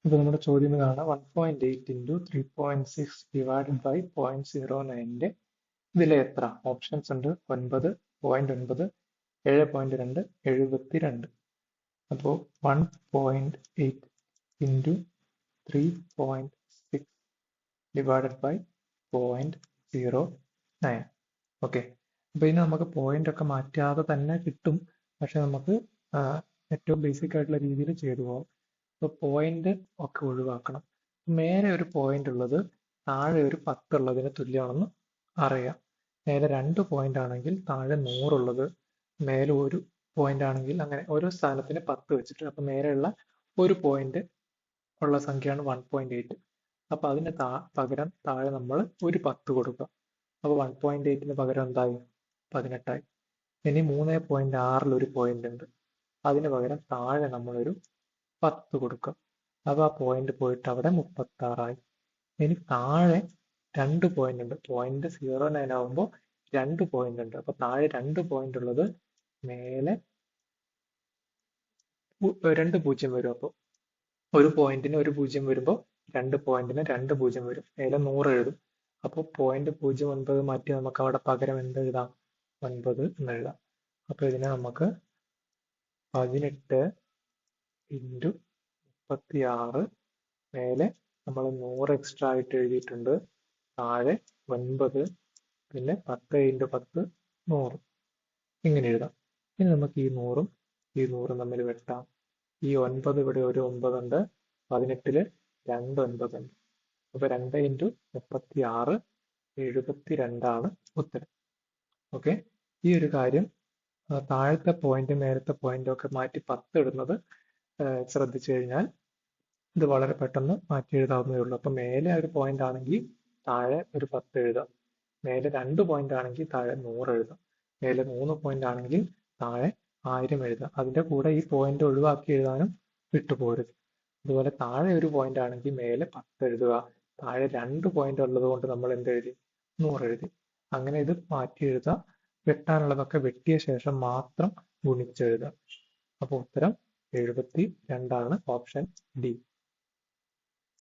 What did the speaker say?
ഇപ്പോൾ നമ്മുടെ ചോദ്യം കാണാം 1.8 ഇൻറ്റു 3.6 ഡിവൈഡഡ് ബൈ 0.09ന്റെ വില എത്ര? ഓപ്ഷൻസ് ഉണ്ട് 9, 0.9, 7.2, 72. അപ്പോൾ 1.8 ഇൻറ്റു 3.6 ഡിവൈഡഡ് ബൈ 0.09. ഓക്കെ, അപ്പോൾ ഇതിന് നമുക്ക് പോയിന്റ് ഒക്കെ മാറ്റാതെ തന്നെ കിട്ടും. പക്ഷെ നമുക്ക് ഏറ്റവും ബേസിക് ആയിട്ടുള്ള രീതിയിൽ ചെയ്തു പോകാം. അപ്പോൾ പോയിന്റ് ഒക്കെ ഒഴിവാക്കണം. മേലെ ഒരു പോയിന്റ് ഉള്ളത് താഴെ ഒരു 10 ഉള്ളതിന് തുല്യമാണെന്ന് അറിയാം. മേലെ 2 പോയിന്റ് ആണെങ്കിൽ താഴെ 100 ഉള്ളത് മേലെ ഒരു പോയിന്റ് ആണെങ്കിൽ അങ്ങനെ ഓരോ സ്ഥാനത്തിന് 10 വെച്ചിട്ട്, അപ്പൊ മേലെയുള്ള ഒരു പോയിന്റ് ഉള്ള സംഖ്യയാണ് 1.8. അപ്പൊ അതിന് പകരം താഴെ നമ്മൾ ഒരു 10 കൊടുക്കുക. അപ്പൊ 1.8ന് പകരം എന്തായി? 18ആയി. ഇനി 3.6 ഒരു പോയിന്റ് ഉണ്ട്, അതിന് പകരം താഴെ നമ്മളൊരു 10 കൊടുക്കുക. അപ്പൊ ആ പോയിന്റ് പോയിട്ട് അവിടെ 36ആയി. ഇനി താഴെ 2 പോയിന്റ് ഉണ്ട്. പോയിന്റ് 0.9 ആവുമ്പോൾ 2 പോയിന്റ് ഉണ്ട്. അപ്പൊ താഴെ 2 പോയിന്റ് ഉള്ളത് മേലെ 2 പൂജ്യം വരും. അപ്പോൾ ഒരു പോയിന്റിന് ഒരു പൂജ്യം വരുമ്പോൾ 2 പോയിന്റിന് 2 പൂജ്യം വരും. മേലെ 100 എഴുതും. അപ്പോൾ 0.09 മാറ്റി നമുക്ക് അവിടെ പകരം എന്ത് എഴുതാം? 9 എന്ന് എഴുതാം. അപ്പൊ ഇതിനെ നമുക്ക് 18 ഇൻറ്റു 36, മേലെ നമ്മൾ 100 എക്സ്ട്രാ ആയിട്ട് എഴുതിയിട്ടുണ്ട്, താഴെ 9, പിന്നെ 10 ഇൻറ്റു 10 100, ഇങ്ങനെ എഴുതാം. ഇനി നമുക്ക് ഈ 100ഉം ഈ 100ഉം തമ്മിൽ വെട്ടാം. ഈ 9 ഇവിടെ ഒരു 9 ഉണ്ട്, 18ല് 2 9 ഉണ്ട്. അപ്പൊ 2 ഇൻറ്റു 36 72 ഉത്തരം. ഓക്കെ, ഈ ഒരു കാര്യം താഴത്തെ പോയിന്റ് മേലത്തെ പോയിന്റും ഒക്കെ മാറ്റി 10 ഇടുന്നത് ശ്രദ്ധിച്ചു കഴിഞ്ഞാൽ ഇത് വളരെ പെട്ടെന്ന് മാറ്റി എഴുതാവുന്നതേ ഉള്ളൂ. അപ്പൊ മേലെ ഒരു പോയിന്റ് ആണെങ്കിൽ താഴെ ഒരു 10 എഴുതാം. മേലെ 2 പോയിന്റ് ആണെങ്കിൽ താഴെ 100 എഴുതാം. മേലെ 3 പോയിന്റ് ആണെങ്കിൽ താഴെ 1000 എഴുതാം. അതിന്റെ കൂടെ ഈ പോയിന്റ് ഒഴിവാക്കി എഴുതാനും വിട്ടുപോകരുത്. അതുപോലെ താഴെ ഒരു പോയിന്റ് ആണെങ്കിൽ മേലെ 10 എഴുതുക. താഴെ 2 പോയിന്റ് ഉള്ളത് കൊണ്ട് നമ്മൾ എന്ത് എഴുതി? 100 എഴുതി. അങ്ങനെ ഇത് മാറ്റി എഴുതുക. വെട്ടാനുള്ളതൊക്കെ വെട്ടിയ ശേഷം മാത്രം ഗുണിച്ചെഴുതുക. അപ്പോൾ ഉത്തരം 72 ആണ്, ഓപ്ഷൻ ഡി.